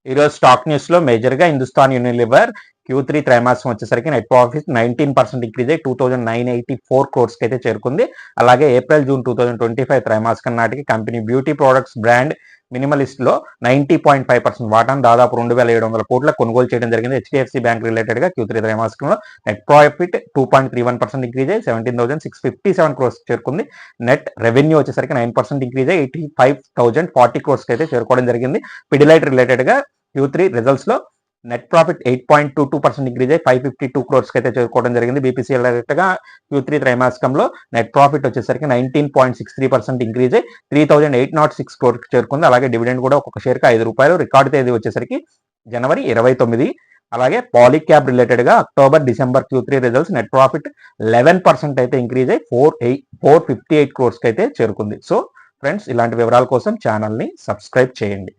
ఈరోజు stock news లో major గా హిందుస్థాన్ యూనిలివర్ Q3 త్రైమాసికం వచ్చేసరికి నెట్ ప్రాఫిట్ 19% ఇంక్రీజ్ అయ్యి 2,984 క్రోర్స్ కి అయితే చేరుకుంది. అలాగే ఏప్రిల్ జూన్ 2025 త్రైమాసికం నాటికి company beauty products brand minimalist లో 90.5% వాటాను దాదాపు 2,700 కోట్ల కొనుగోలు చేయడం జరిగింది. HDFC బ్యాంక్ రిలేటెడ్ గా Q3 త్రైమాసికంలో నెట్ ప్రాఫిట్ 2.31% ఇంక్రీజ్ అయ్యి 17,657 క్రోర్స్ చేరుకుంది. నెట్ రెవెన్యూ వచ్చేసరికి 9% ఇంక్రీజ్ అయ్యి 85,040 క్రోర్స్ కి అయితే చేరుకోవడం జరిగింది. పిడిలైట్ రిలేటెడ్ గా Q3 రిజల్ట్స్ లో నెట్ ప్రాఫిట్ 8.22% ఇంక్రీజ్ అయ్యి 552 క్రోర్స్ కి అయితే చేరుకోవడం జరిగింది. బీపీసీఎల్ గా Q3 త్రైమాసికంలో నెట్ ప్రాఫిట్ వచ్చేసరికి 19.63% ఇంక్రీజ్ అయ్యి 3,806 క్రోర్ కి చేరుకుంది. అలాగే డివిడెండ్ కూడా ఒక్కొక్క షేర్ కి ₹5. రికార్డు తేదీ వచ్చేసరికి జనవరి 29. అలాగే పాలీక్యాబ్ రిలేటెడ్ గా October December Q3 results net profit 11% అయితే ఇంక్రీజ్ అయ్యి 458 క్రోర్స్ కి అయితే చేరుకుంది. సో ఫ్రెండ్స్, ఇలాంటి వివరాల కోసం ఛానల్ ని సబ్స్క్రైబ్ చేయండి.